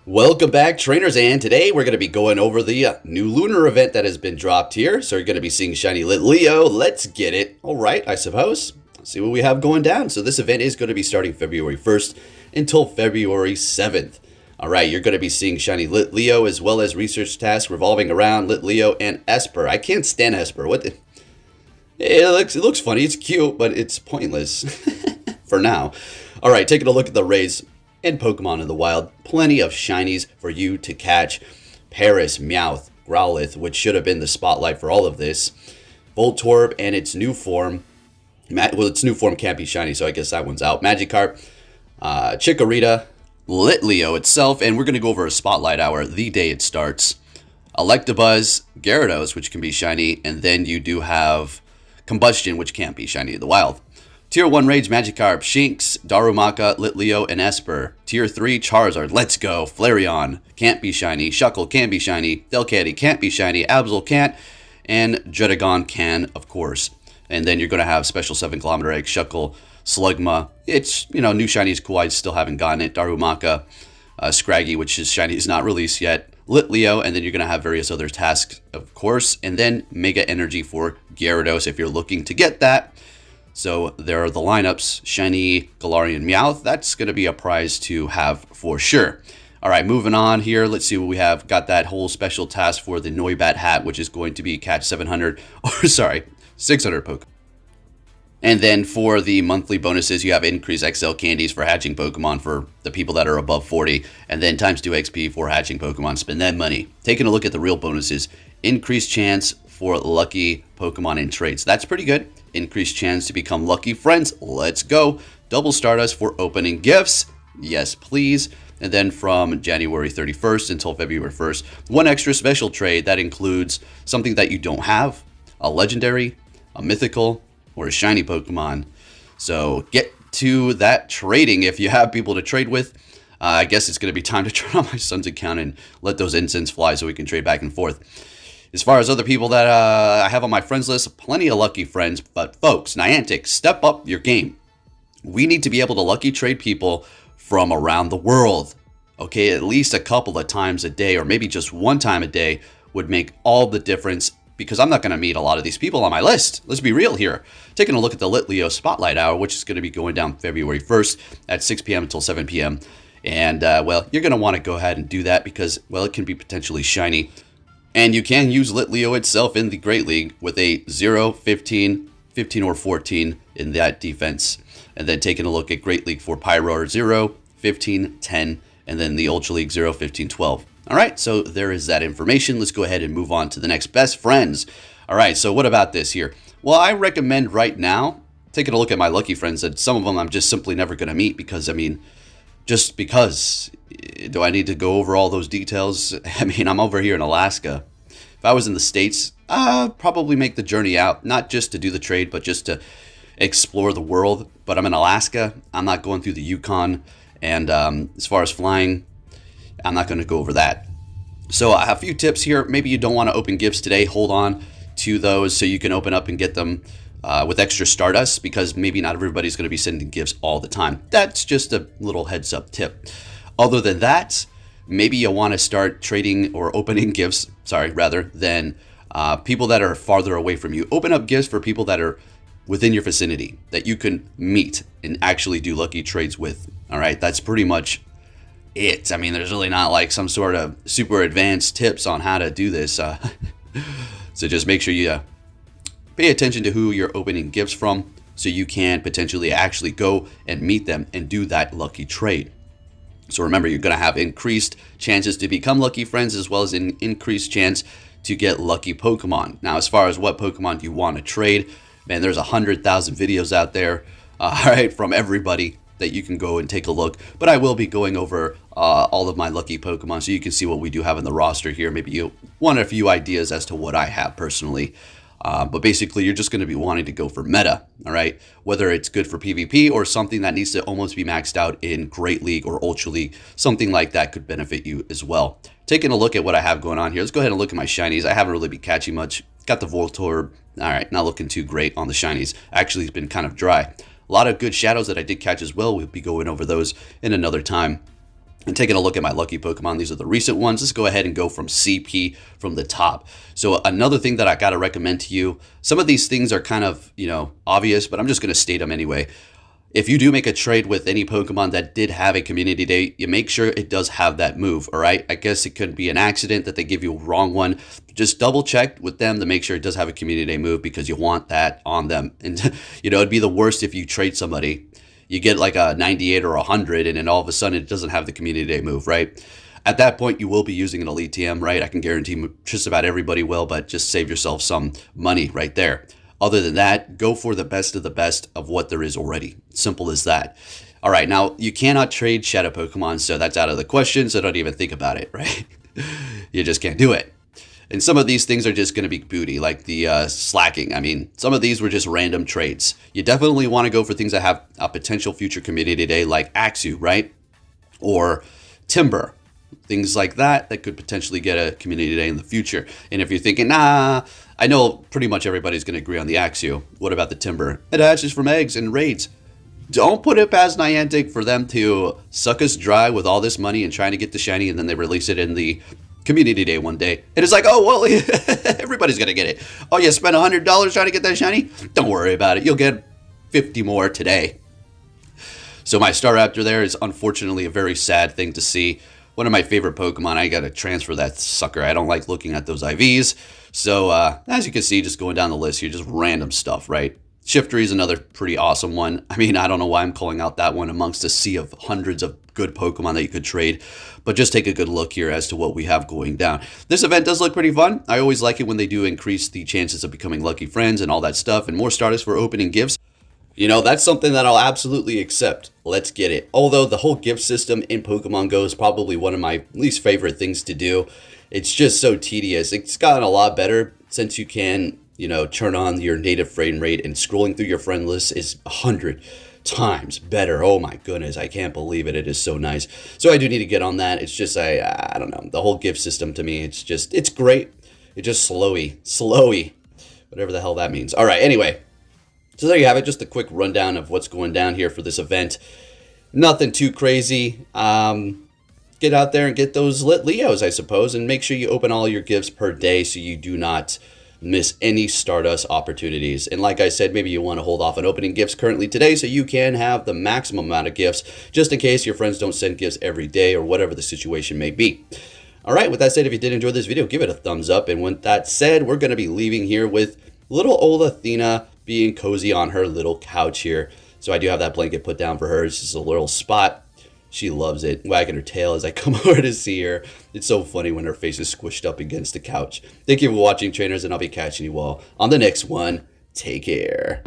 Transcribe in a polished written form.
Welcome back, trainers, and today we're going to be going over the new Lunar Event that has been dropped here. So you're going to be seeing shiny Litleo. Let's get it. All right, I suppose. Let's see what we have going down. So this event is going to be starting February 1st until February 7th. All right, you're going to be seeing shiny Litleo as well as research tasks revolving around Litleo and Esper. I can't stand Esper. What the... It looks funny. It's cute, but it's pointless for now. All right, taking a look at the rays and Pokemon in the wild. Plenty of shinies for you to catch. Paris, Meowth, Growlithe, which should have been the spotlight for all of this. Voltorb and its new form. Well, its new form can't be shiny, so I guess that one's out. Magikarp, Chikorita, Litleo itself, and we're going to go over a spotlight hour the day it starts. Electabuzz, Gyarados, which can be shiny, and then you do have Combustion, which can't be shiny in the wild. Tier 1 Rage, Magikarp, Shinx, Darumaka, Litleo, and Esper. Tier 3 Charizard, let's go. Flareon, can't be shiny. Shuckle, can't be shiny. Delcatty, can't be shiny. Absol, can't. And Jedagon can, of course. And then you're going to have Special 7 Kilometer Egg, Shuckle, Slugma. It's, new shiny is cool. I still haven't gotten it. Darumaka, Scraggy, which is shiny, is not released yet. Litleo, and then you're going to have various other tasks, of course. And then Mega Energy for Gyarados if you're looking to get that. So there are the lineups, shiny, Galarian, Meowth. That's going to be a prize to have for sure. All right, moving on here. Let's see what we have. Got that whole special task for the Noibat hat, which is going to be catch 600 Pokemon. And then for the monthly bonuses, you have increased XL candies for hatching Pokemon for the people that are above 40. And then times 2 XP for hatching Pokemon. Spend that money. Taking a look at the real bonuses. Increased chance for lucky Pokemon in trades. That's pretty good. Increased chance to become lucky friends. Let's go. Double Stardust for opening gifts. Yes, please. And then from January 31st until February 1st, one extra special trade that includes something that you don't have, a legendary, a mythical, or a shiny Pokemon. So get to that trading if you have people to trade with. I guess it's going to be time to turn on my son's account and let those incense fly so we can trade back and forth. As far as other people that I have on my friends list, plenty of lucky friends. But folks, Niantic, step up your game. We need to be able to lucky trade people from around the world. Okay, at least a couple of times a day, or maybe just one time a day would make all the difference, because I'm not going to meet a lot of these people on my list. Let's be real here. Taking a look at the Litleo Spotlight Hour, which is going to be going down February 1st at 6 p.m. until 7 p.m. And, well, you're going to want to go ahead and do that because, well, it can be potentially shiny. And you can use Litleo itself in the Great League with a 0, 15, 15, or 14 in that defense. And then taking a look at Great League for Pyroar 0, 15, 10, and then the Ultra League 0, 15, 12. All right, so there is that information. Let's go ahead and move on to the next best friends. All right, so what about this here? Well, I recommend right now taking a look at my lucky friends, that some of them I'm just simply never going to meet because, just because. Do I need to go over all those details? I'm over here in Alaska. If I was in the States, I'd probably make the journey out, not just to do the trade, but just to explore the world. But I'm in Alaska. I'm not going through the Yukon. And as far as flying, I'm not going to go over that. So a few tips here. Maybe you don't want to open gifts today. Hold on to those so you can open up and get them with extra Stardust, because maybe not everybody's going to be sending gifts all the time. That's just a little heads up tip. Other than that, maybe you want to start trading or opening gifts, than people that are farther away from you. Open up gifts for people that are within your vicinity that you can meet and actually do lucky trades with. All right, that's pretty much it. There's really not like some sort of super advanced tips on how to do this. So just make sure you pay attention to who you're opening gifts from so you can potentially actually go and meet them and do that lucky trade. So remember, you're going to have increased chances to become lucky friends as well as an increased chance to get lucky Pokemon. Now, as far as what Pokemon you want to trade, man, there's 100,000 videos out there, all right, from everybody that you can go and take a look. But I will be going over all of my lucky Pokemon so you can see what we do have in the roster here. Maybe you want a few ideas as to what I have personally. But basically, you're just going to be wanting to go for meta, all right? Whether it's good for PvP or something that needs to almost be maxed out in Great League or Ultra League, something like that could benefit you as well. Taking a look at what I have going on here, let's go ahead and look at my shinies. I haven't really been catching much. Got the Voltorb. All right, not looking too great on the shinies. Actually, it's been kind of dry. A lot of good shadows that I did catch as well. We'll be going over those in another time. And taking a look at my lucky Pokemon, these are the recent ones. Let's go ahead and go from CP from the top. So another thing that I got to recommend to you, some of these things are kind of, obvious, but I'm just going to state them anyway. If you do make a trade with any Pokemon that did have a community day, you make sure it does have that move, all right? I guess it could be an accident that they give you a wrong one. Just double check with them to make sure it does have a community day move because you want that on them. And, it'd be the worst if you trade somebody. You get like a 98 or 100, and then all of a sudden it doesn't have the community day move, right? At that point, you will be using an Elite TM, right? I can guarantee just about everybody will, but just save yourself some money right there. Other than that, go for the best of what there is already. Simple as that. All right, now you cannot trade Shadow Pokemon, so that's out of the question, so don't even think about it, right? You just can't do it. And some of these things are just going to be booty, like the slacking. I mean, some of these were just random trades. You definitely want to go for things that have a potential future community day, like Axew, right? Or Timber. Things like that could potentially get a community day in the future. And if you're thinking, nah, I know pretty much everybody's going to agree on the Axew. What about the Timber? It hatches from eggs and raids. Don't put it past Niantic for them to suck us dry with all this money and trying to get the shiny, and then they release it in the community day one day. And it's like, oh, well, everybody's going to get it. Oh, you spent $100 trying to get that shiny? Don't worry about it. You'll get 50 more today. So my Staraptor there is unfortunately a very sad thing to see. One of my favorite Pokemon. I got to transfer that sucker. I don't like looking at those IVs. So as you can see, just going down the list here, just random stuff, right? Shiftry is another pretty awesome one. I mean, I don't know why I'm calling out that one amongst a sea of hundreds of good Pokemon that you could trade, but just take a good look here as to what we have going down. This event does look pretty fun. I always like it when they do increase the chances of becoming lucky friends and all that stuff, and more Stardust for opening gifts. That's something that I'll absolutely accept. Let's get it. Although the whole gift system in Pokemon Go is probably one of my least favorite things to do. It's just so tedious. It's gotten a lot better since you can, turn on your native frame rate, and scrolling through your friend list is 100 times better. Oh my goodness, I can't believe it. It is so nice. So I do need to get on that. It's just, I don't know. The whole gift system to me, it's great. It's just slowy, whatever the hell that means. All right, anyway. So there you have it, just a quick rundown of what's going down here for this event. Nothing too crazy. Get out there and get those Litleos, I suppose, and make sure you open all your gifts per day so you do not miss any Stardust opportunities. And like I said, maybe you want to hold off on opening gifts currently today so you can have the maximum amount of gifts, just in case your friends don't send gifts every day or whatever the situation may be. All right, with that said, if you did enjoy this video, give it a thumbs up. And with that said, we're going to be leaving here with little old Athena being cozy on her little couch here. So I do have that blanket put down for her. It's just a little spot. She loves it, wagging her tail as I come over to see her. It's so funny when her face is squished up against the couch. Thank you for watching, trainers, and I'll be catching you all on the next one. Take care.